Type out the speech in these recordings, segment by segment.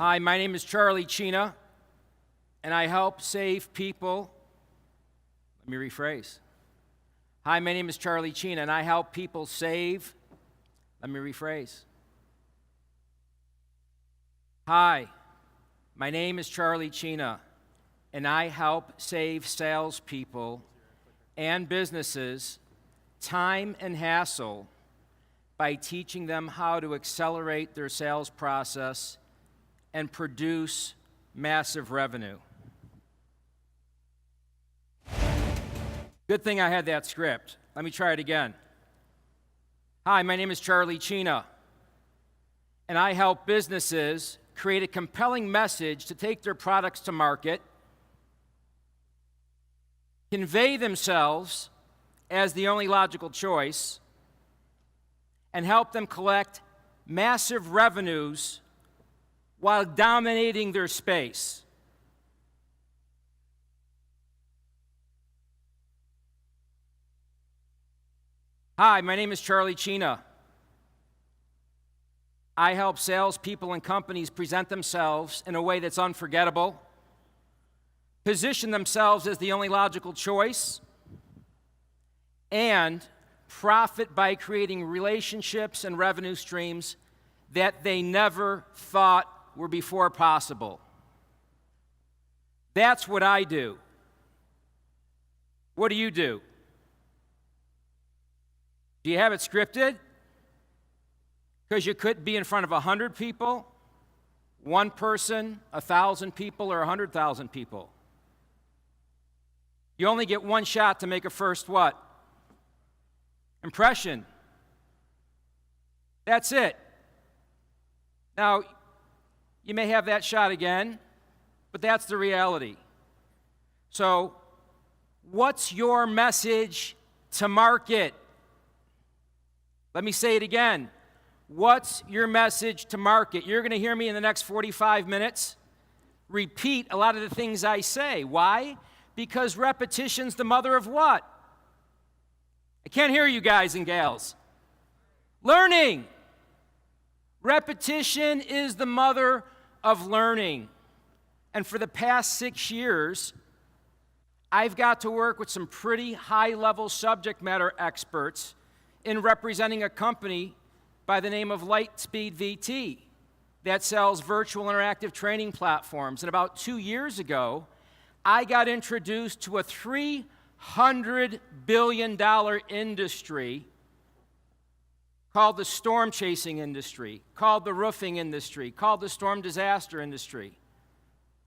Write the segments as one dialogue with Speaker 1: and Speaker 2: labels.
Speaker 1: Hi, my name is Charlie Cina, and I help save people. Let me rephrase. Hi, my name is Charlie Cina, and I help people save. Let me rephrase. Hi, my name is Charlie Cina, and I help save salespeople and businesses time and hassle by teaching them how to accelerate their sales process and produce massive revenue. Good thing I had that script. Let me try it again. Hi, my name is Charlie Cina, and I help businesses create a compelling message to take their products to market, convey themselves as the only logical choice, and help them collect massive revenues while dominating their space. Hi, my name is Charlie Cina. I help salespeople and companies present themselves in a way that's unforgettable, position themselves as the only logical choice, and profit by creating relationships and revenue streams that they never thought were before possible. That's what I do. What do you do? Do you have it scripted? Because you could be in front of 100 people, one person, 1,000 people, or 100,000 people. You only get one shot to make a first what? Impression. That's it. Now, you may have that shot again, but that's the reality. So, what's your message to market? Let me say it again. What's your message to market? You're going to hear me in the next 45 minutes repeat a lot of the things I say. Why? Because repetition's the mother of what? I can't hear you guys and gals. Learning. Repetition is the mother of learning. And for the past 6 years, I've got to work with some pretty high-level subject matter experts in representing a company by the name of Lightspeed VT that sells virtual interactive training platforms. And about 2 years ago, I got introduced to a $300 billion industry called the storm chasing industry, called the roofing industry, called the storm disaster industry.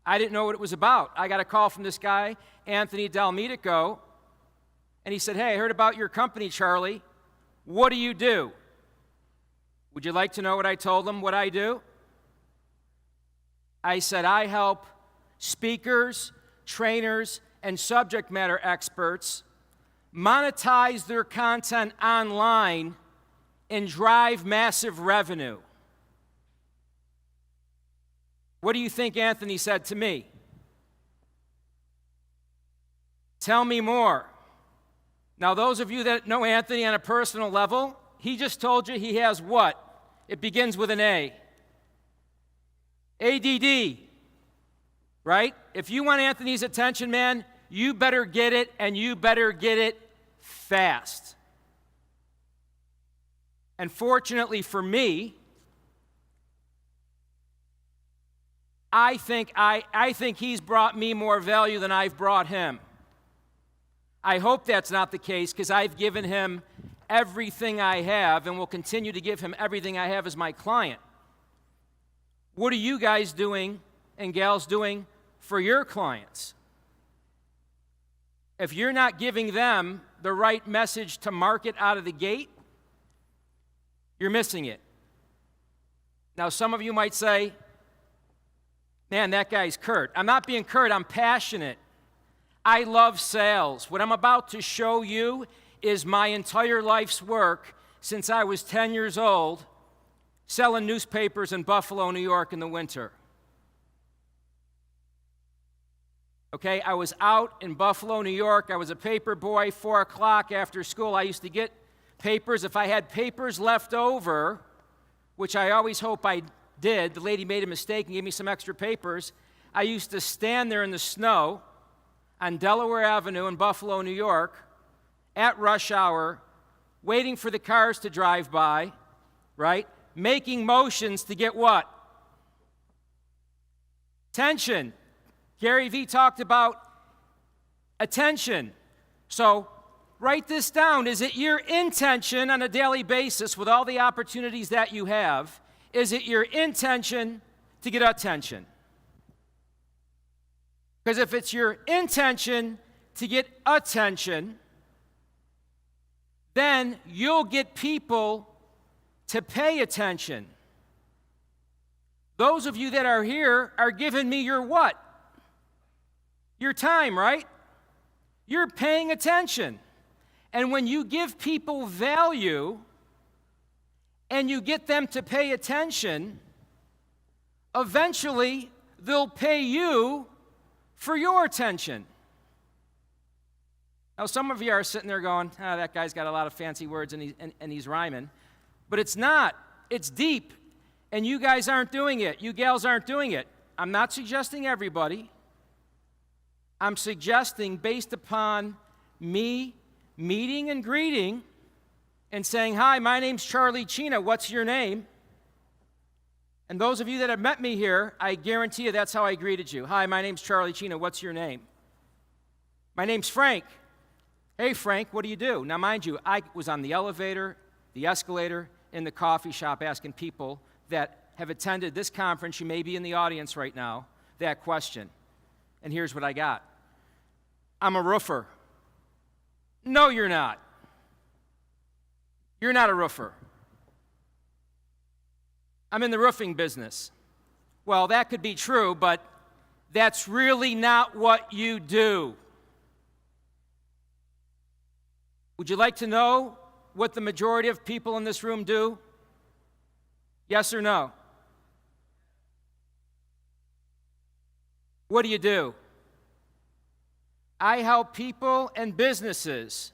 Speaker 1: I didn't know what it was about. I got a call from this guy, Anthony Delmedico, and he said, "Hey, I heard about your company, Charlie. What do you do?" Would you like to know what I told him, what I do? I said, I help speakers, trainers, and subject matter experts monetize their content online and drive massive revenue. What do you think Anthony said to me? Tell me more. Now, those of you that know Anthony on a personal level, he just told you he has what? It begins with an A. ADD, right? If you want Anthony's attention, man, you better get it, and you better get it fast. And fortunately for me, I think he's brought me more value than I've brought him. I hope that's not the case, because I've given him everything I have and will continue to give him everything I have as my client. What are you guys doing and gals doing for your clients? If you're not giving them the right message to market out of the gate, you're missing it. Now, some of you might say, man, that guy's curt. I'm not being curt, I'm passionate. I love sales. What I'm about to show you is my entire life's work since I was 10 years old, selling newspapers in Buffalo, New York in the winter. Okay, I was out in Buffalo, New York. I was a paper boy, 4 o'clock after school. I used to get papers. If I had papers left over, which I always hope I did, the lady made a mistake and gave me some extra papers. I used to stand there in the snow on Delaware Avenue in Buffalo, New York, at rush hour, waiting for the cars to drive by, right? Making motions to get what? Attention. Gary Vee talked about attention. So write this down. Is it your intention on a daily basis with all the opportunities that you have? Is it your intention to get attention? Because if it's your intention to get attention, then you'll get people to pay attention. Those of you that are here are giving me your what? Your time, right? You're paying attention. And when you give people value and you get them to pay attention, eventually they'll pay you for your attention. Now, some of you are sitting there going, that guy's got a lot of fancy words and he's rhyming. But it's not. It's deep. And you guys aren't doing it. You gals aren't doing it. I'm not suggesting everybody. I'm suggesting based upon me meeting and greeting and saying, hi, my name's Charlie Cina. What's your name? And those of you that have met me here, I guarantee you that's how I greeted you. Hi, my name's Charlie Cina. What's your name? My name's Frank. Hey, Frank, what do you do? Now, mind you, I was on the elevator, the escalator, in the coffee shop asking people that have attended this conference, you may be in the audience right now, that question. And here's what I got. I'm a roofer. No, you're not. You're not a roofer. I'm in the roofing business. Well, that could be true, but that's really not what you do. Would you like to know what the majority of people in this room do? Yes or no? What do you do? I help people and businesses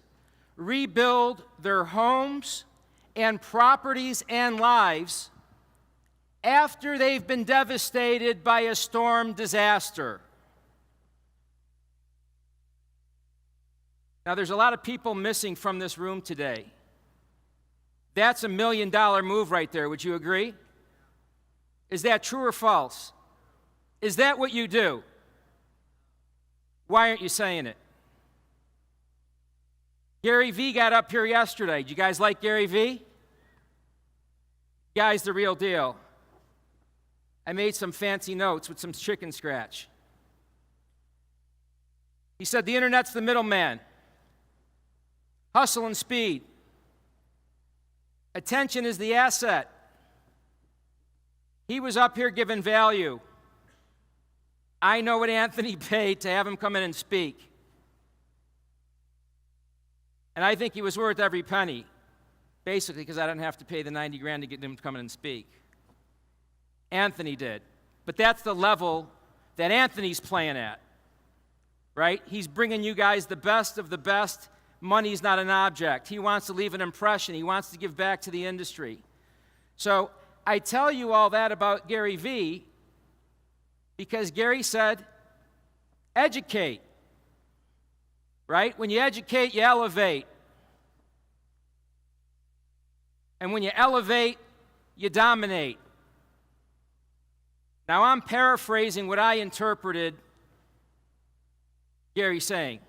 Speaker 1: rebuild their homes and properties and lives after they've been devastated by a storm disaster. Now, there's a lot of people missing from this room today. That's $1 million move right there. Would you agree? Is that true or false? Is that what you do? Why aren't you saying it? Gary Vee got up here yesterday. Did you guys like Gary Vee? Guy's the real deal. I made some fancy notes with some chicken scratch. He said the internet's the middleman. Hustle and speed. Attention is the asset. He was up here giving value. I know what Anthony paid to have him come in and speak. And I think he was worth every penny, basically because I didn't have to pay the $90,000 to get him to come in and speak. Anthony did. But that's the level that Anthony's playing at, right? He's bringing you guys the best of the best. Money's not an object. He wants to leave an impression. He wants to give back to the industry. So I tell you all that about Gary Vee because Gary said, educate, right? When you educate, you elevate. And when you elevate, you dominate. Now, I'm paraphrasing what I interpreted Gary saying.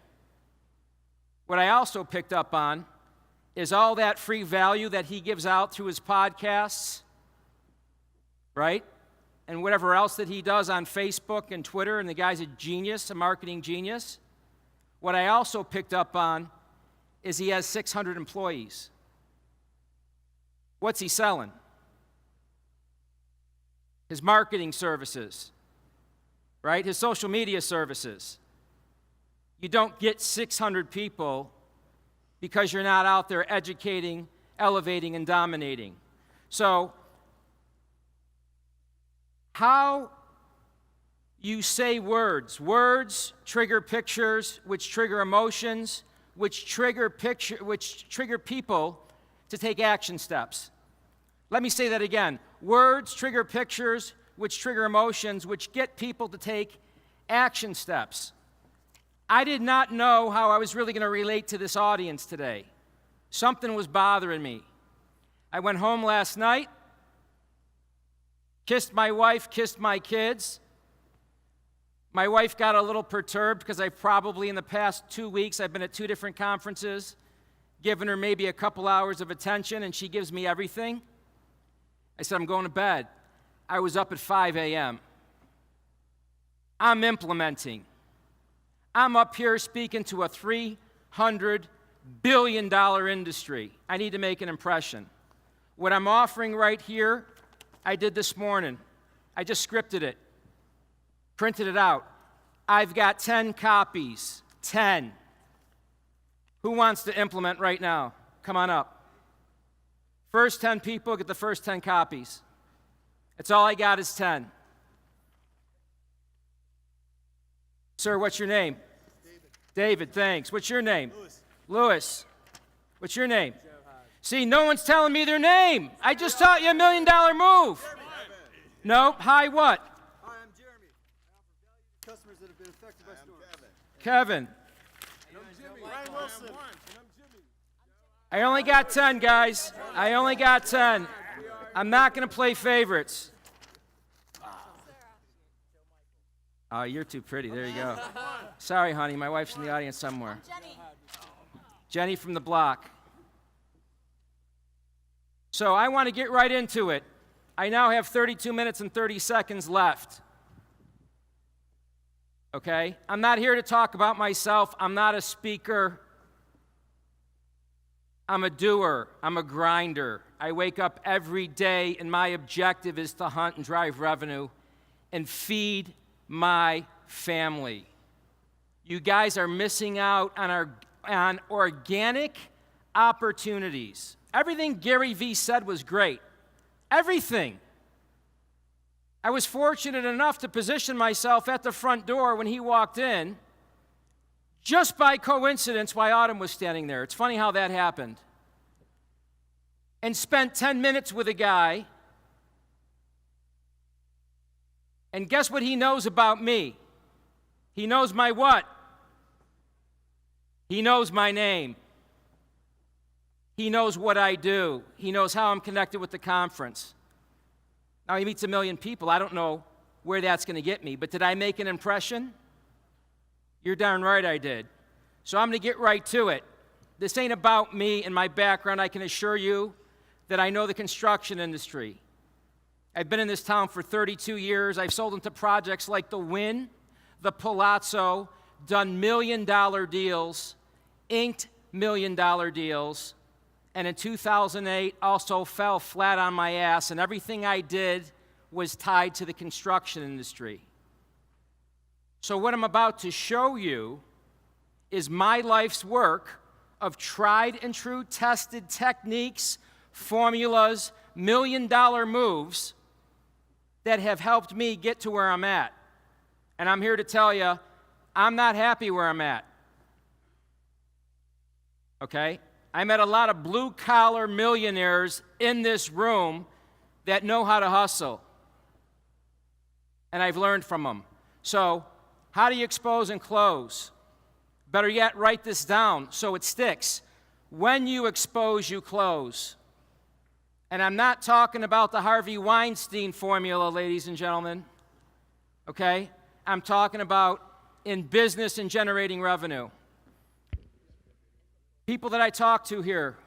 Speaker 1: What I also picked up on is all that free value that he gives out through his podcasts, right? And whatever else that he does on Facebook and Twitter, and the guy's a genius, a marketing genius. What I also picked up on is he has 600 employees. What's he selling? His marketing services, right? His social media services. You don't get 600 people because you're not out there educating, elevating, and dominating. So, how you say words. Words trigger pictures, which trigger emotions, which trigger people to take action steps. Let me say that again. Words trigger pictures, which trigger emotions, which get people to take action steps. I did not know how I was really going to relate to this audience today. Something was bothering me. I went home last night, kissed my wife, kissed my kids. My wife got a little perturbed because I've probably in the past 2 weeks, I've been at 2 different conferences, given her maybe a couple hours of attention, and she gives me everything. I said, I'm going to bed. I was up at 5 a.m. I'm implementing. I'm up here speaking to a $300 billion industry. I need to make an impression. What I'm offering right here, I did this morning. I just scripted it, printed it out. I've got 10 copies, 10. Who wants to implement right now? Come on up. First 10 people get the first 10 copies. That's all I got is 10. Sir, what's your name? David, thanks. What's your name? Lewis. What's your name? See, no one's telling me their name. I just taught you $1 million move. Nope. Hi, what?
Speaker 2: Hi, I'm Jeremy. I offer value to customers that have been affected by storms.
Speaker 1: Kevin.
Speaker 2: And I'm Jimmy. Ryan Wilson. And I'm Jimmy.
Speaker 1: I only got 10, guys. I only got 10. I'm not going to play favorites. Oh, you're too pretty. There you go. Sorry, honey. My wife's in the audience somewhere.
Speaker 3: Jenny.
Speaker 1: Jenny from the block. So I want to get right into it. I now have 32 minutes and 30 seconds left. Okay? I'm not here to talk about myself. I'm not a speaker. I'm a doer. I'm a grinder. I wake up every day, and my objective is to hunt and drive revenue and feed my family. You guys are missing out on organic opportunities. Everything Gary Vee said was great. Everything. I was fortunate enough to position myself at the front door when he walked in, just by coincidence while Autumn was standing there. It's funny how that happened. And spent 10 minutes with a guy. And guess what he knows about me? He knows my what? He knows my name. He knows what I do. He knows how I'm connected with the conference. Now, he meets 1 million people. I don't know where that's going to get me, but did I make an impression? You're darn right I did. So I'm going to get right to it. This ain't about me and my background. I can assure you that I know the construction industry. I've been in this town for 32 years. I've sold into projects like the Wynn, the Palazzo, done $1 million deals, inked $1 million deals, and in 2008 also fell flat on my ass, and everything I did was tied to the construction industry. So what I'm about to show you is my life's work of tried and true tested techniques, formulas, $1 million moves that have helped me get to where I'm at. And I'm here to tell you, I'm not happy where I'm at. Okay? I met a lot of blue-collar millionaires in this room that know how to hustle. And I've learned from them. So, how do you expose and close? Better yet, write this down so it sticks. When you expose, you close. And I'm not talking about the Harvey Weinstein formula, ladies and gentlemen. Okay? I'm talking about in business and generating revenue. People that I talk to here.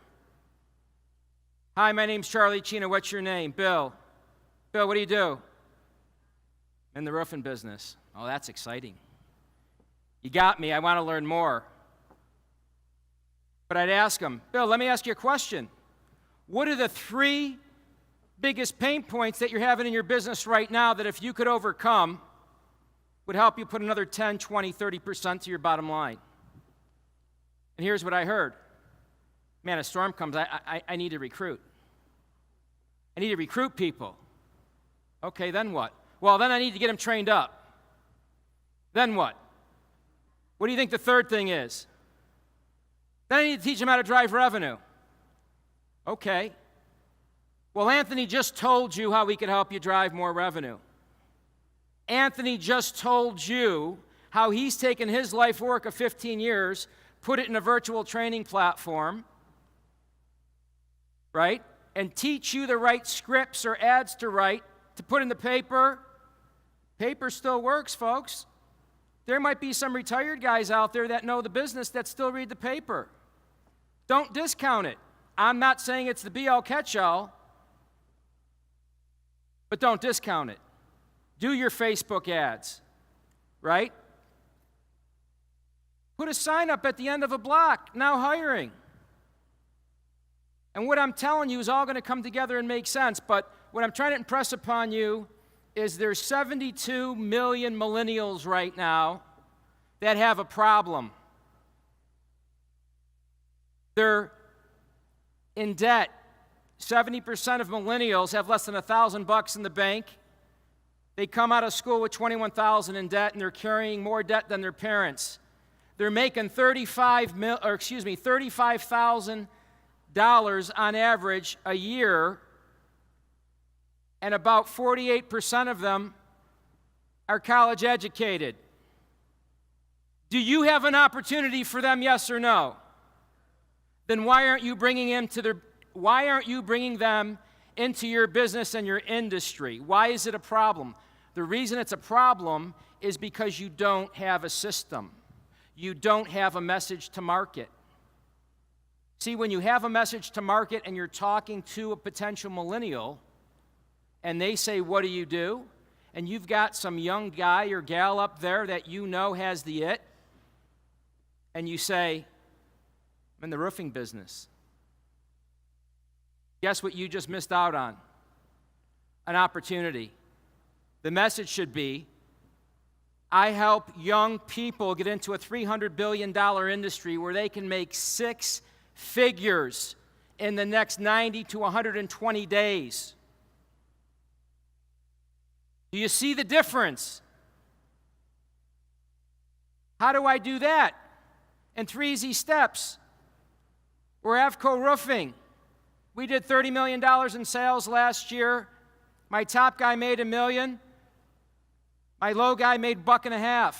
Speaker 1: Hi, my name's Charlie Cina. What's your name? Bill. Bill, what do you do? In the roofing business. Oh, that's exciting. You got me. I want to learn more. But I'd ask them, Bill, let me ask you a question. What are the 3 biggest pain points that you're having in your business right now that if you could overcome would help you put another 10, 20, 30% to your bottom line? And here's what I heard. Man, a storm comes, I need to recruit. I need to recruit people. Okay, then what? Well, then I need to get them trained up. Then what? What do you think the third thing is? Then I need to teach them how to drive revenue. Okay. Well, Anthony just told you how he could help you drive more revenue. Anthony just told you how he's taken his life work of 15 years, put it in a virtual training platform, right? And teach you the right scripts or ads to write, to put in the paper. Paper still works, folks. There might be some retired guys out there that know the business that still read the paper. Don't discount it. I'm not saying it's the be-all, catch-all, but don't discount it. Do your Facebook ads, right? Put a sign up at the end of a block, now hiring. And what I'm telling you is all going to come together and make sense, but what I'm trying to impress upon you is there's 72 million millennials right now that have a problem. They're in debt. 70% of millennials have less than $1,000 in the bank. They come out of school with $21,000 in debt, and they're carrying more debt than their parents. They're making $35,000 on average a year, and about 48% of them are college educated. Do you have an opportunity for them, yes or no? Then why aren't you bringing them into your business and your industry? Why is it a problem? The reason it's a problem is because you don't have a system. You don't have a message to market. See, when you have a message to market and you're talking to a potential millennial and they say, "What do you do?" and you've got some young guy or gal up there that you know has the it, and you say, "I'm in the roofing business." Guess what you just missed out on? An opportunity. The message should be, I help young people get into a $300 billion industry where they can make 6 figures in the next 90 to 120 days. Do you see the difference? How do I do that? In 3 easy steps. We're Avco Roofing. We did $30 million in sales last year. My top guy made $1 million. My low guy made $1.50.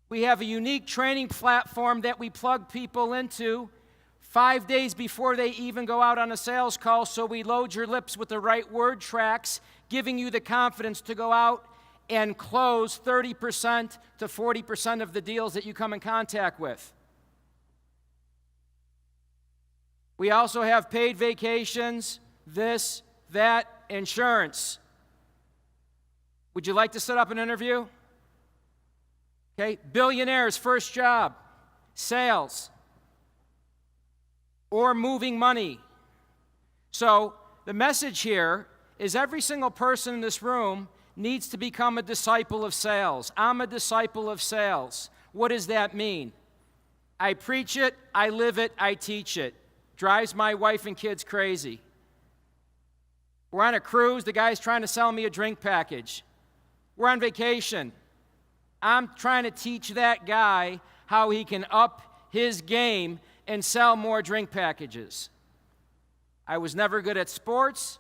Speaker 1: We have a unique training platform that we plug people into 5 days before they even go out on a sales call, so we load your lips with the right word tracks, giving you the confidence to go out and close 30% to 40% of the deals that you come in contact with. We also have paid vacations, this, that, insurance. Would you like to set up an interview? Okay, billionaires' first job, sales, or moving money. So the message here is every single person in this room needs to become a disciple of sales. I'm a disciple of sales. What does that mean? I preach it, I live it, I teach it. Drives my wife and kids crazy. We're on a cruise, the guy's trying to sell me a drink package. We're on vacation. I'm trying to teach that guy how he can up his game and sell more drink packages. I was never good at sports.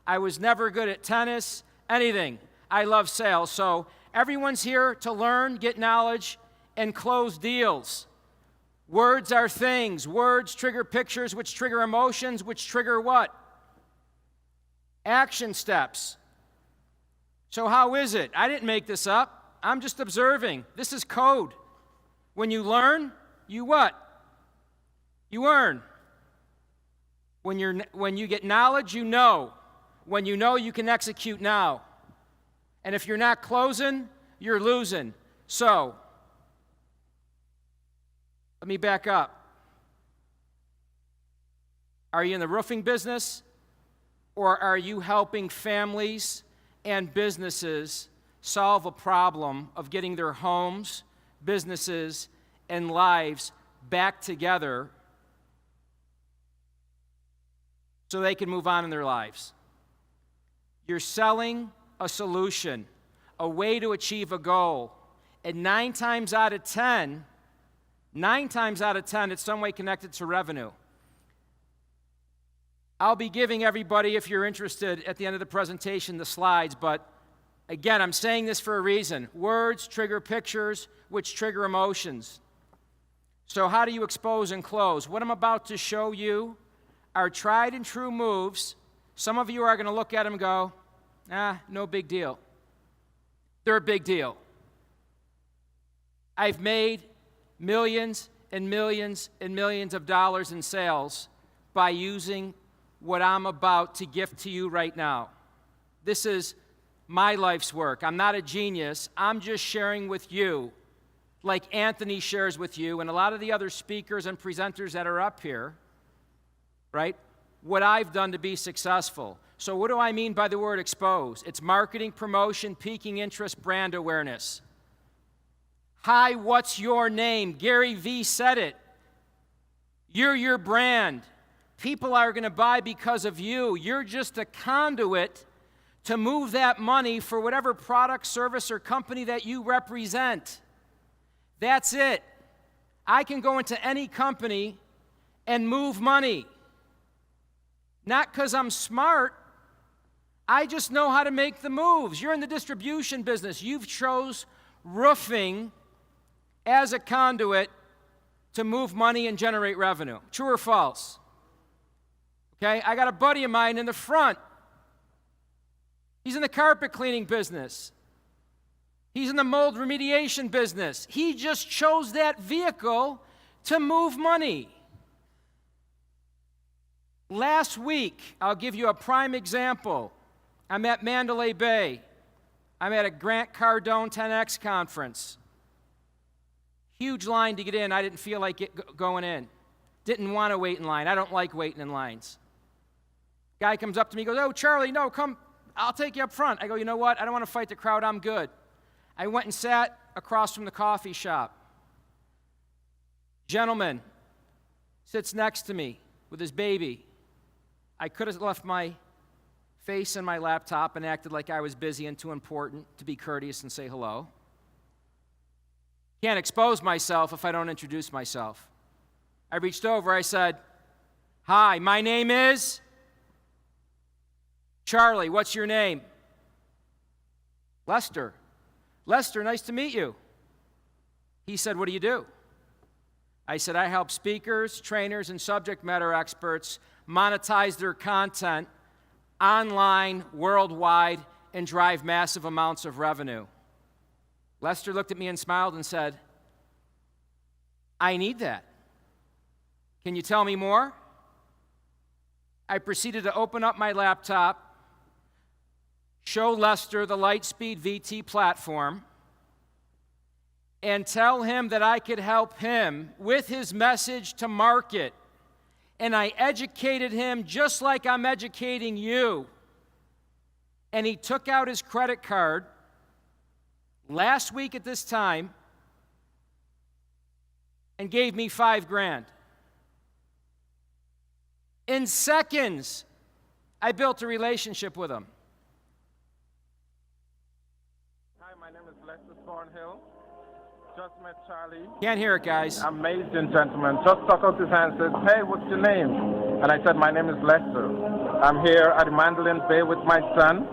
Speaker 1: I was never good at tennis, anything. I love sales. So everyone's here to learn, get knowledge, and close deals. Words are things. Words trigger pictures, which trigger emotions, which trigger what? Action steps. So how is it? I didn't make this up. I'm just observing. This is code. When you learn, you what? You earn. When you get knowledge, you know. When you know, you can execute now. And if you're not closing, you're losing. So, let me back up. Are you in the roofing business, or are you helping families and businesses solve a problem of getting their homes, businesses, and lives back together so they can move on in their lives? You're selling a solution, a way to achieve a goal, and 9 times out of 10, it's some way connected to revenue. I'll be giving everybody, if you're interested, at the end of the presentation, the slides, but again, I'm saying this for a reason. Words trigger pictures, which trigger emotions. So how do you expose and close? What I'm about to show you are tried and true moves. Some of you are going to look at them and go, no big deal. They're a big deal. I've made millions and millions and millions of dollars in sales by using what I'm about to gift to you right now. This is my life's work. I'm not a genius. I'm just sharing with you, like Anthony shares with you and a lot of the other speakers and presenters that are up here, right? What I've done to be successful. So what do I mean by the word expose? It's marketing, promotion, piquing interest, brand awareness. Hi, what's your name? Gary Vee said it. You're your brand. People are going to buy because of you. You're just a conduit to move that money for whatever product, service, or company that you represent. That's it. I can go into any company and move money. Not because I'm smart. I just know how to make the moves. You're in the distribution business. You've chose roofing as a conduit to move money and generate revenue. True or false? Okay, I got a buddy of mine in the front. He's in the carpet cleaning business. He's in the mold remediation business. He just chose that vehicle to move money. Last week, I'll give you a prime example. I'm at Mandalay Bay. I'm at a Grant Cardone 10X conference. Huge line to get in. I didn't feel like going in. Didn't want to wait in line. I don't like waiting in lines. Guy comes up to me, goes, "Oh, Charlie, no, come. I'll take you up front." I go, "You know what? I don't want to fight the crowd. I'm good." I went and sat across from the coffee shop. Gentleman sits next to me with his baby. I could have left my face in my laptop and acted like I was busy and too important to be courteous and say hello. Can't expose myself if I don't introduce myself. I reached over, I said, "Hi, my name is Charlie. What's your name?" "Lester." "Lester, nice to meet you." He said, "What do you do?" I said, "I help speakers, trainers, and subject matter experts monetize their content online, worldwide, and drive massive amounts of revenue." Lester looked at me and smiled and said, "I need that. Can you tell me more?" I proceeded to open up my laptop, show Lester the Lightspeed VT platform, and tell him that I could help him with his message to market. And I educated him just like I'm educating you. And he took out his credit card last week at this time and gave me $5,000. In seconds, I built a relationship with him.
Speaker 3: Hi, my name is Lester Thornhill. Just met Charlie.
Speaker 1: Can't hear it, guys.
Speaker 3: Amazing gentleman. Just stuck out his hand and said, "Hey, what's your name?" And I said, "My name is Lester. I'm here at Mandalay Bay with my son."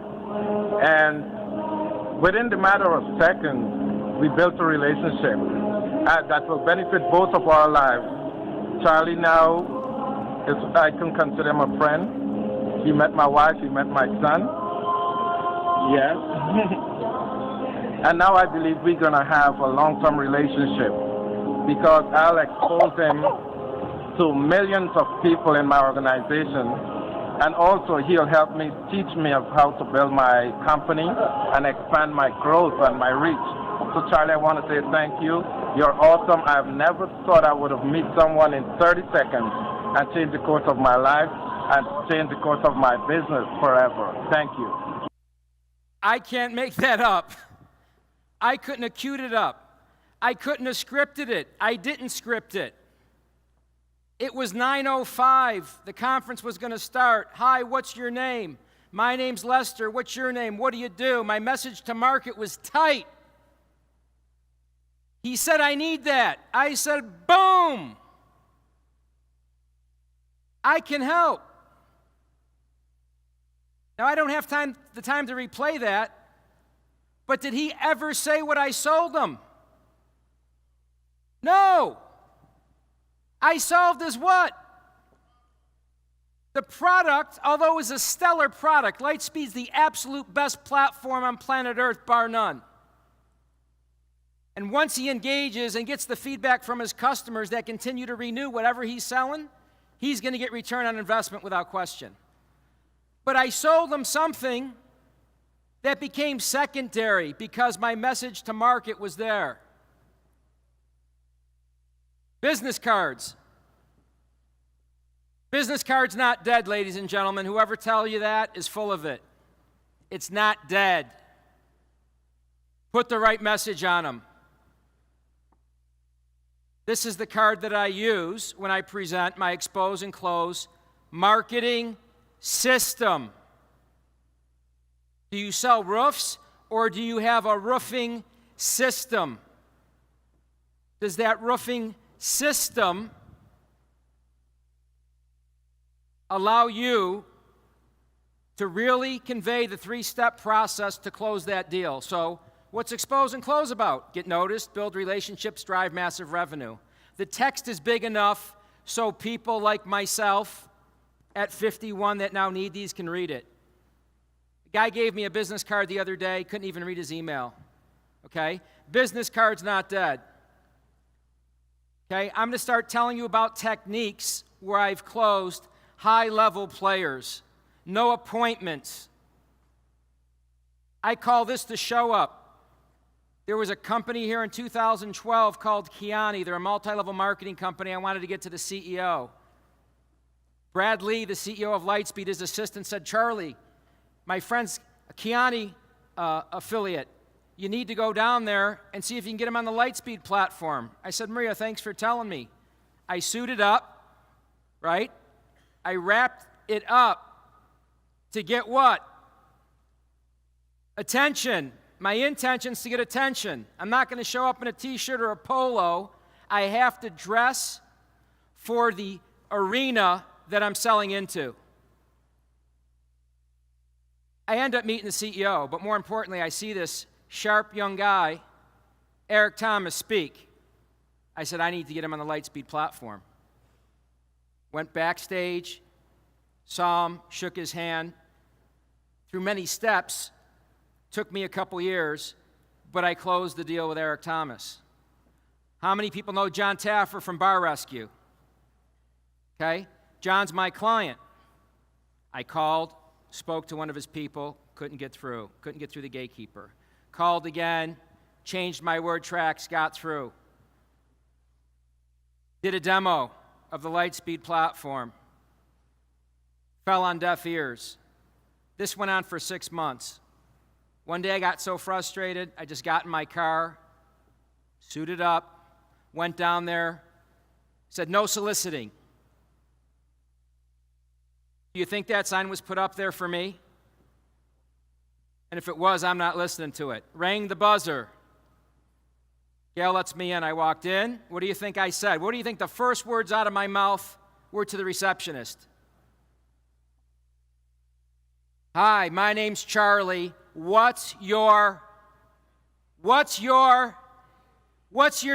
Speaker 3: And within the matter of seconds, we built a relationship that will benefit both of our lives. Charlie now I can consider him a friend. He met my wife, he met my son. Yes. And now I believe we're going to have a long-term relationship because I'll expose him to millions of people in my organization, and also he'll help me, teach me of how to build my company and expand my growth and my reach. So Charlie, I want to say thank you. You're awesome. I've never thought I would have met someone in 30 seconds and change the course of my life and change the course of my business forever. Thank you.
Speaker 1: I can't make that up. I couldn't have queued it up. I couldn't have scripted it. I didn't script it. It was 9:05. The conference was going to start. "Hi, what's your name?" "My name's Lester. What's your name? What do you do?" My message to market was tight. He said, "I need that." I said, boom. I can help. Now, I don't have the time to replay that, but did he ever say what I sold him? No. I solved his what? The product, although it was a stellar product, Lightspeed's the absolute best platform on planet Earth, bar none. And once he engages and gets the feedback from his customers that continue to renew whatever he's selling, he's going to get return on investment without question. But I sold him something that became secondary because my message to market was there. Business cards. Business cards not dead, ladies and gentlemen. Whoever tells you that is full of it. It's not dead. Put the right message on them. This is the card that I use when I present my expose and close marketing system. Do you sell roofs or do you have a roofing system? Does that roofing system allow you to really convey the three-step process to close that deal? So what's expose and close about? Get noticed, build relationships, drive massive revenue. The text is big enough so people like myself at 51 that now need these can read it. A guy gave me a business card the other day, couldn't even read his email. Okay? Business card's not dead. Okay? I'm going to start telling you about techniques where I've closed high-level players. No appointments. I call this the show up. There was a company here in 2012 called Keynote. They're a multi-level marketing company. I wanted to get to the CEO. Brad Lee, the CEO of Lightspeed, his assistant said, Charlie, my friend's a Keynote affiliate. You need to go down there and see if you can get him on the Lightspeed platform. I said, Maria, thanks for telling me. I suited up, right? I wrapped it up to get what? Attention. My intention is to get attention. I'm not going to show up in a t-shirt or a polo. I have to dress for the arena that I'm selling into. I end up meeting the CEO, but more importantly, I see this sharp young guy, Eric Thomas, speak. I said, I need to get him on the Lightspeed platform. Went backstage, saw him, shook his hand. Through many steps, took me a couple years, but I closed the deal with Eric Thomas. How many people know John Taffer from Bar Rescue? Okay? John's my client. I called, spoke to one of his people, couldn't get through the gatekeeper. Called again, changed my word tracks, got through. Did a demo of the Lightspeed platform. Fell on deaf ears. This went on for 6 months. One day I got so frustrated, I just got in my car, suited up, went down there, said no soliciting. Do you think that sign was put up there for me? And if it was, I'm not listening to it. Rang the buzzer. Gail lets me in. I walked in. What do you think I said? What do you think the first words out of my mouth were to the receptionist? Hi, my name's Charlie. What's your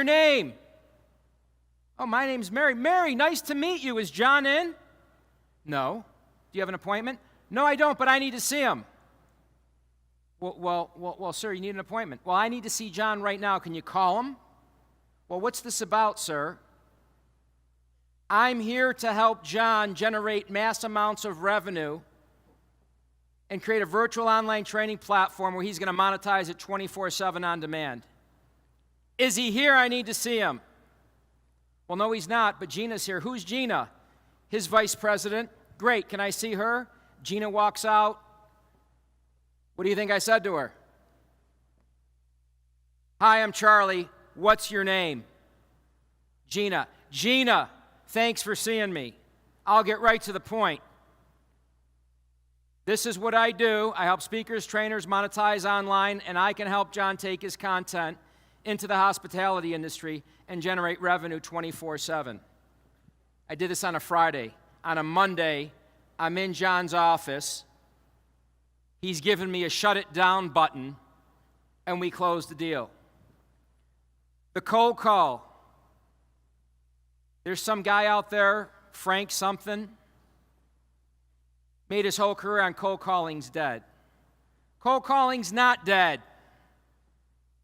Speaker 1: name? Oh, my name's Mary. Mary, nice to meet you. Is John in? No. Do you have an appointment? No, I don't, but I need to see him. Well, sir, you need an appointment. Well, I need to see John right now. Can you call him? Well, what's this about, sir? I'm here to help John generate mass amounts of revenue and create a virtual online training platform where he's going to monetize it 24/7 on demand. Is he here? I need to see him. Well, no, he's not, but Gina's here. Who's Gina? His vice president. Great, can I see her? Gina walks out. What do you think I said to her? Hi, I'm Charlie. What's your name? Gina. Gina, thanks for seeing me. I'll get right to the point. This is what I do. I help speakers, trainers monetize online, and I can help John take his content into the hospitality industry and generate revenue 24/7. I did this on a Friday. On a Monday, I'm in John's office. He's given me a shut it down button, and we closed the deal. The cold call. There's some guy out there, Frank something, made his whole career on cold calling's dead. Cold calling's not dead.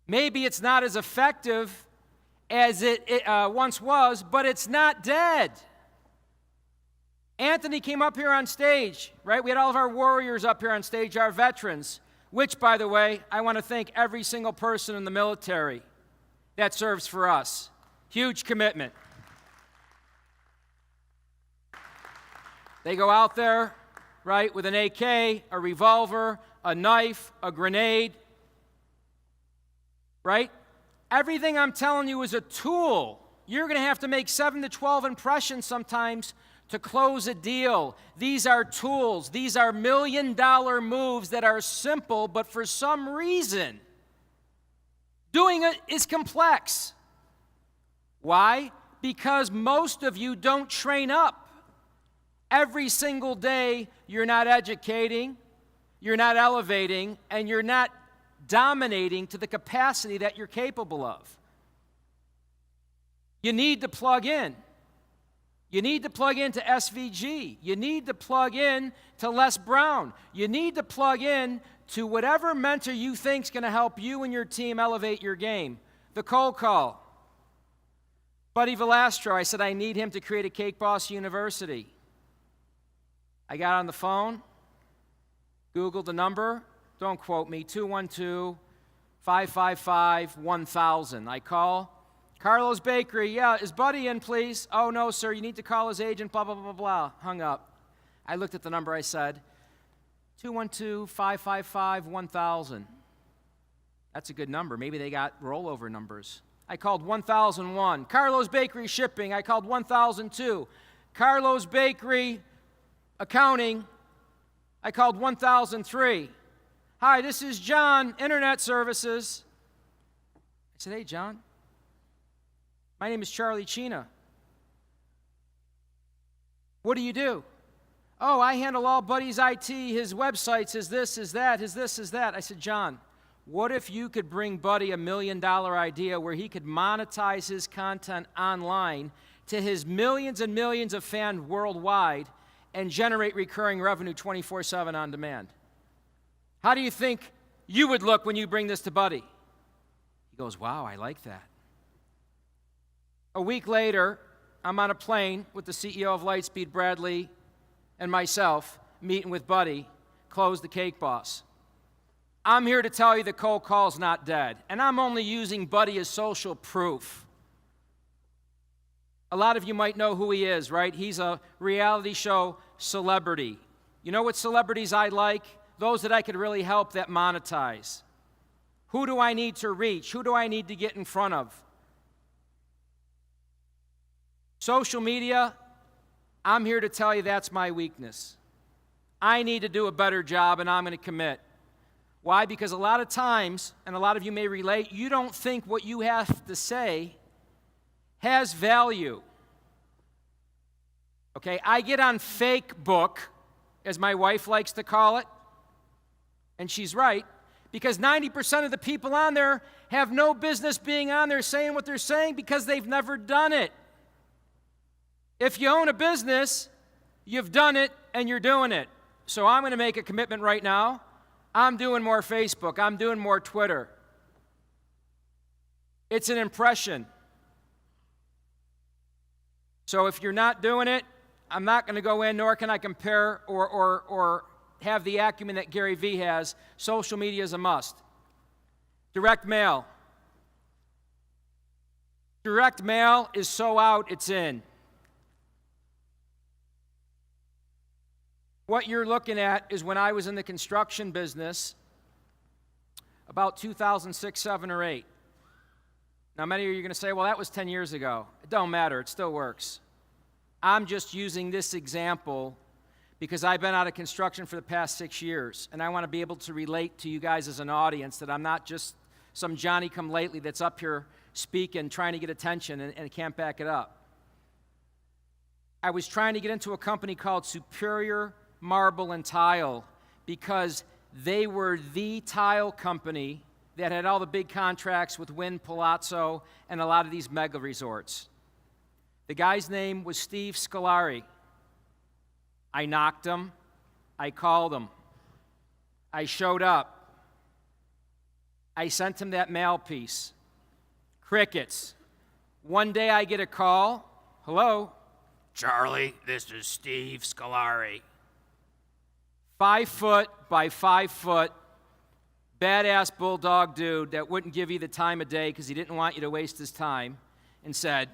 Speaker 1: Maybe it's not as effective as it once was, but it's not dead. Anthony came up here on stage, right? We had all of our warriors up here on stage, our veterans, which, by the way, I want to thank every single person in the military that serves for us. Huge commitment. They go out there, right, with an AK, a revolver, a knife, a grenade, right? Everything I'm telling you is a tool. You're going to have to make 7 to 12 impressions sometimes to close a deal. These are tools. These are million-dollar moves that are simple, but for some reason, doing it is complex. Why? Because most of you don't train up. Every single day, you're not educating, you're not elevating, and you're not dominating to the capacity that you're capable of. You need to plug in. You need to plug into SVG. You need to plug in to Les Brown. You need to plug in to whatever mentor you think is going to help you and your team elevate your game. The cold call. Buddy Velastro, I said I need him to create a Cake Boss University. I got on the phone, Googled the number, don't quote me, 212-555-1000. I call, Carlos Bakery, yeah, is Buddy in, please? Oh, no, sir, you need to call his agent, blah, blah, blah, blah. Hung up. I looked at the number, I said, 212-555-1000. That's a good number. Maybe they got rollover numbers. I called 1001. Carlos Bakery Shipping, I called 1002. Carlos Bakery Accounting, I called 1003. Hi, this is John, Internet Services. I said, hey, John, my name is Charlie Cina. What do you do? Oh, I handle all Buddy's IT, his websites, his this, his that, his this, his that. I said, John, what if you could bring Buddy $1 million idea where he could monetize his content online to his millions and millions of fans worldwide and generate recurring revenue 24/7 on demand? How do you think you would look when you bring this to Buddy? He goes, wow, I like that. A week later, I'm on a plane with the CEO of Lightspeed, Bradley, and myself, meeting with Buddy, close the Cake Boss. I'm here to tell you the cold call's not dead, and I'm only using Buddy as social proof. A lot of you might know who he is, right? He's a reality show celebrity. You know what celebrities I like? Those that I could really help that monetize. Who do I need to reach? Who do I need to get in front of? Social media, I'm here to tell you that's my weakness. I need to do a better job, and I'm going to commit. Why? Because a lot of times, and a lot of you may relate, you don't think what you have to say has value. Okay, I get on fake book, as my wife likes to call it, and she's right, because 90% of the people on there have no business being on there saying what they're saying because they've never done it. If you own a business, you've done it and you're doing it. So I'm going to make a commitment right now. I'm doing more Facebook. I'm doing more Twitter. It's an impression. So if you're not doing it, I'm not going to go in, nor can I compare or have the acumen that Gary Vee has. Social media is a must. Direct mail. Direct mail is so out, it's in. What you're looking at is when I was in the construction business, about 2006, 7, or 8. Now, many of you are going to say, well, that was 10 years ago. It don't matter. It still works. I'm just using this example because I've been out of construction for the past 6 years, and I want to be able to relate to you guys as an audience that I'm not just some Johnny-come-lately that's up here speaking, trying to get attention, and can't back it up. I was trying to get into a company called Superior Marble and Tile because They were the tile company that had all the big contracts with Wynn Palazzo and a lot of these mega resorts. The guy's name was Steve Scolari. I knocked him. I called him. I showed up. I sent him that mail piece. Crickets. One day I get a call. Hello? Charlie, this is Steve Scolari. 5 foot by 5 foot, badass bulldog dude that wouldn't give you the time of day because he didn't want you to waste his time, and said,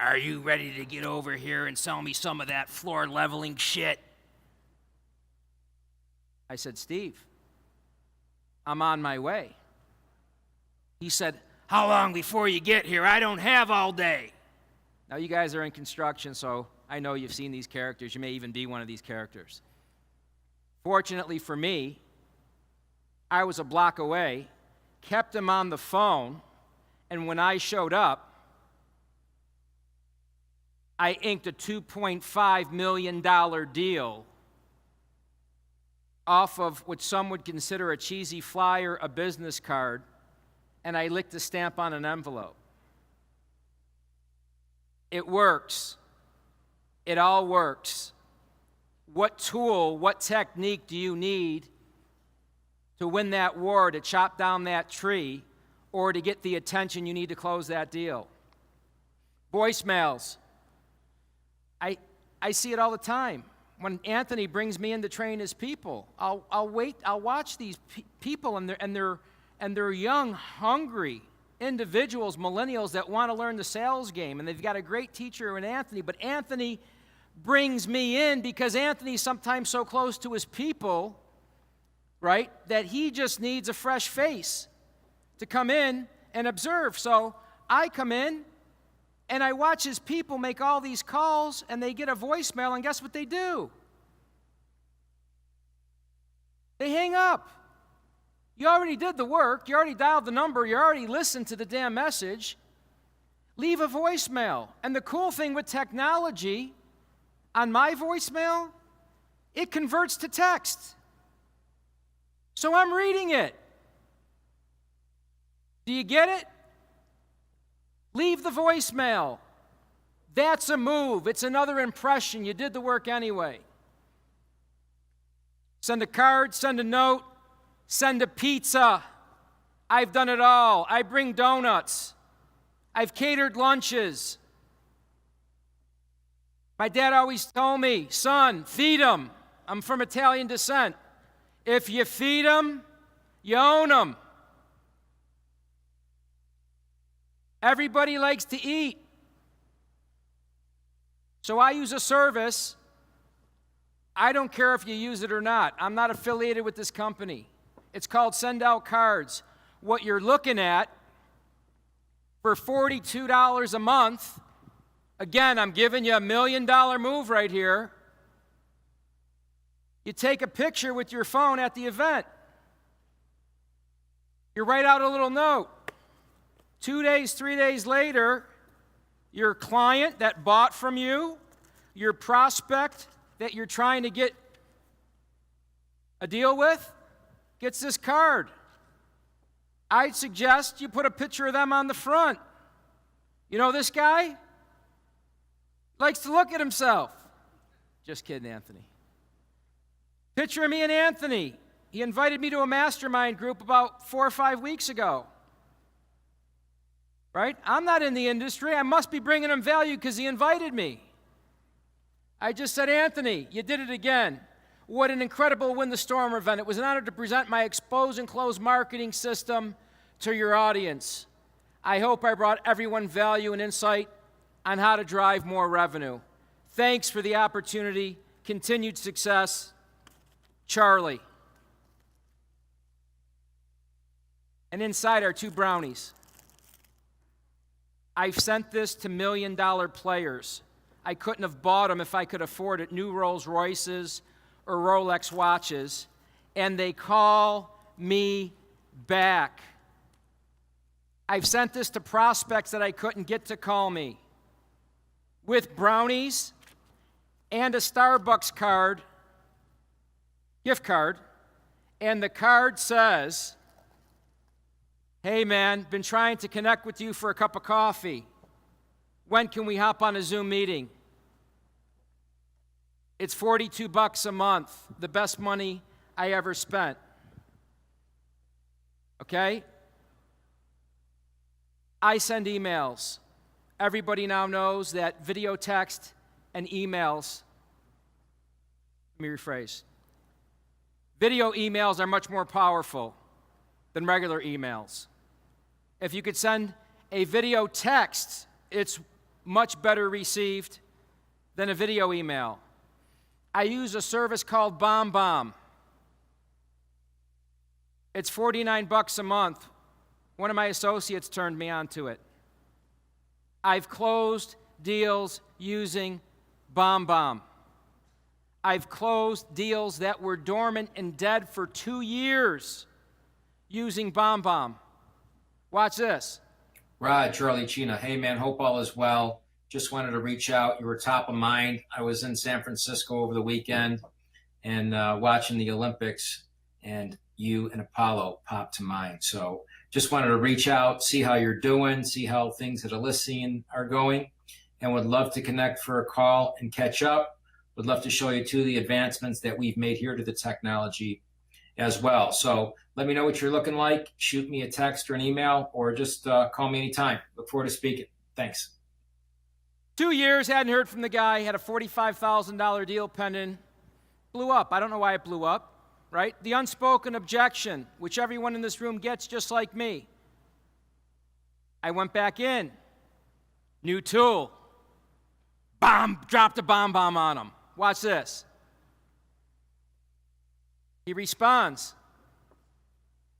Speaker 1: "Are you ready to get over here and sell me some of that floor leveling shit?" I said, "Steve, I'm on my way." He said, "How long before you get here? I don't have all day." Now, you guys are in construction, so I know you've seen these characters. You may even be one of these characters. Fortunately for me, I was a block away, kept him on the phone, and when I showed up, I inked a $2.5 million deal off of what some would consider a cheesy flyer, a business card, and I licked a stamp on an envelope. It works. It all works. What tool, what technique do you need to win that war, to chop down that tree, or to get the attention you need to close that deal? Voicemails. I see it all the time. When Anthony brings me in to train his people, I'll watch these people, and they're young, hungry individuals, millennials that want to learn the sales game, and they've got a great teacher in Anthony, but Anthony brings me in because Anthony's sometimes so close to his people, right, that he just needs a fresh face to come in and observe. So I come in and I watch his people make all these calls, and they get a voicemail, and guess what they do? They hang up. You already did the work. You already dialed the number. You already listened to the damn message. Leave a voicemail. And the cool thing with technology, on my voicemail, it converts to text. So I'm reading it. Do you get it? Leave the voicemail. That's a move. It's another impression. You did the work anyway. Send a card, send a note, send a pizza. I've done it all. I bring donuts. I've catered lunches. My dad always told me, "Son, feed them." I'm from Italian descent. If you feed them, you own them. Everybody likes to eat. So I use a service. I don't care if you use it or not. I'm not affiliated with this company. It's called Send Out Cards. What you're looking at for $42 a month, again, I'm giving you $1 million move right here. You take a picture with your phone at the event. You write out a little note. 2 days, 3 days later, your client that bought from you, your prospect that you're trying to get a deal with, gets this card. I'd suggest you put a picture of them on the front. You know this guy? Likes to look at himself. Just kidding, Anthony. Picture of me and Anthony. He invited me to a mastermind group about 4 or 5 weeks ago. Right? I'm not in the industry. I must be bringing him value because he invited me. I just said, "Anthony, you did it again. What an incredible Win the Storm event. It was an honor to present my expose and close marketing system to your audience. I hope I brought everyone value and insight on how to drive more revenue. Thanks for the opportunity. Continued success, Charlie." And inside are 2 brownies. I've sent this to $1 million players. I couldn't have bought them if I could afford it, new Rolls Royces or Rolex watches, and they call me back. I've sent this to prospects that I couldn't get to call me with brownies and a Starbucks card, gift card, and the card says, "Hey man, been trying to connect with you for a cup of coffee. When can we hop on a Zoom meeting?" It's $42 a month, the best money I ever spent. Okay? I send emails. Everybody now knows that video text and emails, let me rephrase. Video emails are much more powerful than regular emails. If you could send a video text, it's much better received than a video email. I use a service called BombBomb. It's $49 a month. One of my associates turned me on to it. I've closed deals using BombBomb. I've closed deals that were dormant and dead for 2 years using BombBomb. Watch this.
Speaker 4: Rod, Charlie, Cina. Hey, man, hope all is well. Just wanted to reach out. You were top of mind. I was in San Francisco over the weekend and watching the Olympics, and you and Apollo popped to mind. So just wanted to reach out, see how you're doing, see how things at Elysian are going, and would love to connect for a call and catch up. Would love to show you two of the advancements that we've made here to the technology as well. So let me know what you're looking like. Shoot me a text or an email, or just call me anytime. Look forward to speaking. Thanks.
Speaker 1: 2 years, hadn't heard from the guy, had a $45,000 deal pending, blew up. I don't know why it blew up, right? The unspoken objection, which everyone in this room gets just like me. I went back in, new tool, dropped a bomb on him. Watch this. He responds.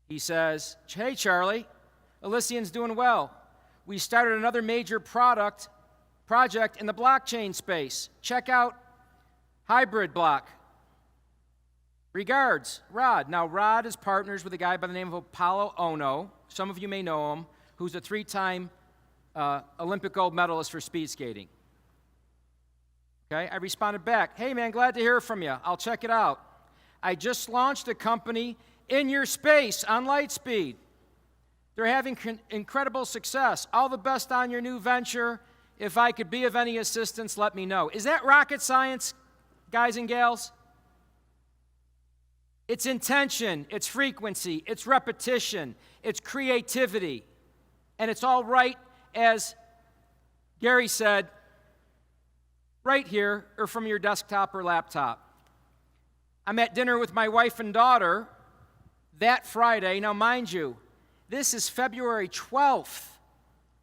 Speaker 1: He says, "Hey, Charlie, Elysian's doing well. We started another major project in the blockchain space. Check out Hybrid Block. Regards, Rod." Now, Rod is partners with a guy by the name of Apollo Ono. Some of you may know him, who's a 3-time Olympic gold medalist for speed skating. Okay, I responded back, "Hey, man, glad to hear from you. I'll check it out. I just launched a company in your space on Lightspeed. They're having incredible success. All the best on your new venture. If I could be of any assistance, let me know." Is that rocket science, guys and gals? It's intention, it's frequency, it's repetition, it's creativity. And it's all right, as Gary said, right here or from your desktop or laptop. I'm at dinner with my wife and daughter that Friday. Now, mind you, this is February 12th.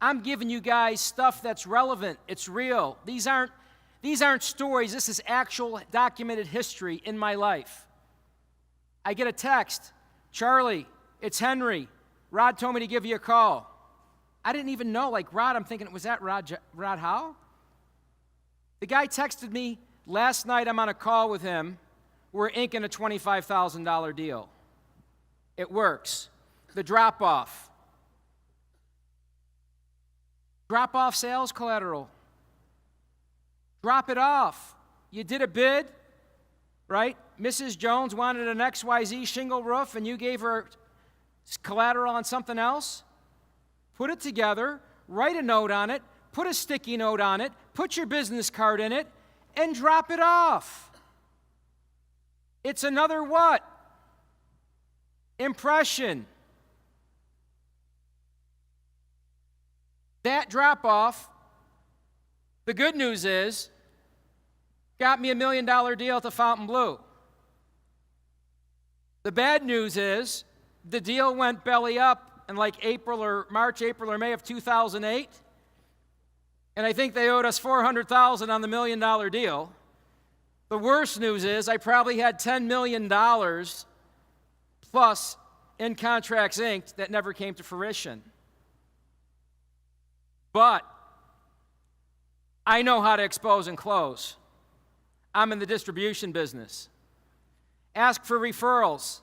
Speaker 1: I'm giving you guys stuff that's relevant. It's real. These aren't stories. This is actual documented history in my life. I get a text, "Charlie, it's Henry. Rod told me to give you a call." I didn't even know, like, Rod, I'm thinking, was that Rod Howe? The guy texted me last night. I'm on a call with him. We're inking a $25,000 deal. It works. The drop-off. Drop-off sales collateral. Drop it off. You did a bid, right? Mrs. Jones wanted an XYZ shingle roof, and you gave her collateral on something else. Put it together, write a note on it, put a sticky note on it, put your business card in it, and drop it off. It's another what? Impression. That drop-off, the good news is, got me $1 million deal at the Fontainebleau. The bad news is, the deal went belly up in like March, April, or May of 2008, and I think they owed us $400,000 on the $1 million deal. The worst news is, I probably had $10 million plus in contracts inked that never came to fruition. But I know how to expose and close. I'm in the distribution business. Ask for referrals.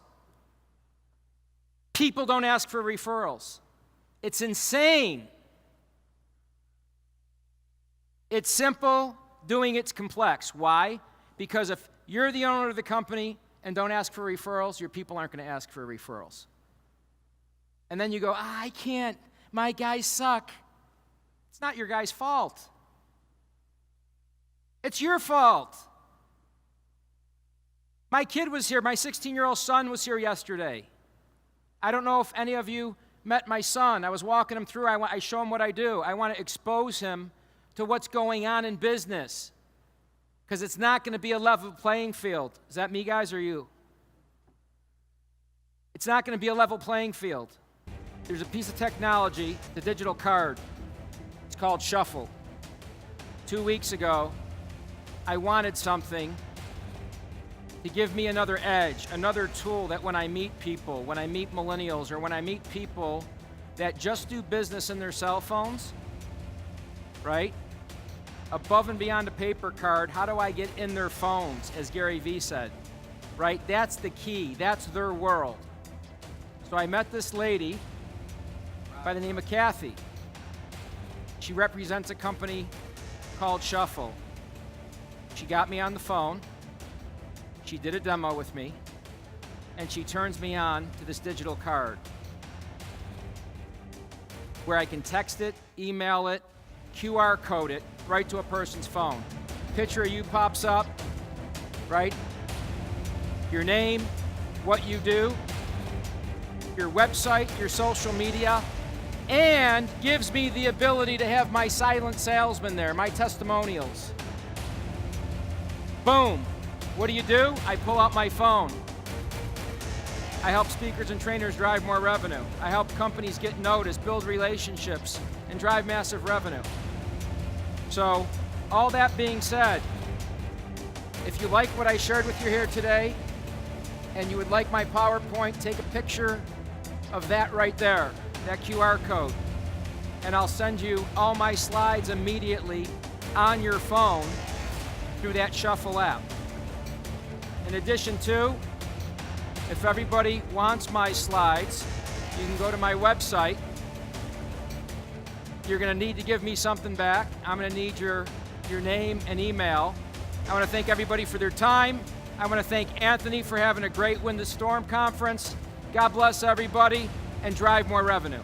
Speaker 1: People don't ask for referrals. It's insane. It's simple, doing it's complex. Why? Because if you're the owner of the company and don't ask for referrals, your people aren't going to ask for referrals. And then you go, I can't, my guys suck. It's not your guy's fault. It's your fault. My kid was here, my 16-year-old son was here yesterday. I don't know if any of you met my son. I was walking him through, I show him what I do. I want to expose him to what's going on in business, because it's not going to be a level playing field. Is that me, guys, or you? It's not going to be a level playing field. There's a piece of technology, the digital card. It's called Shuffle. 2 weeks ago, I wanted something to give me another edge, another tool that when I meet people, when I meet millennials, or when I meet people that just do business in their cell phones, right? Above and beyond a paper card, how do I get in their phones, as Gary Vee said, right? That's the key. That's their world. So I met this lady by the name of Kathy. She represents a company called Shuffle. She got me on the phone. She did a demo with me, and she turns me on to this digital card where I can text it, email it, QR code it right to a person's phone. Picture of you pops up, right? Your name, what you do, your website, your social media, and gives me the ability to have my silent salesman there, my testimonials. Boom. What do? I pull out my phone. I help speakers and trainers drive more revenue. I help companies get noticed, build relationships, and drive massive revenue. So, all that being said, if you like what I shared with you here today, and you would like my PowerPoint, take a picture of that right there, that QR code, and I'll send you all my slides immediately on your phone through that Shuffle app. In addition to, if everybody wants my slides, you can go to my website. You're going to need to give me something back. I'm going to need your name and email. I want to thank everybody for their time. I want to thank Anthony for having a great Win the Storm conference. God bless everybody, and drive more revenue.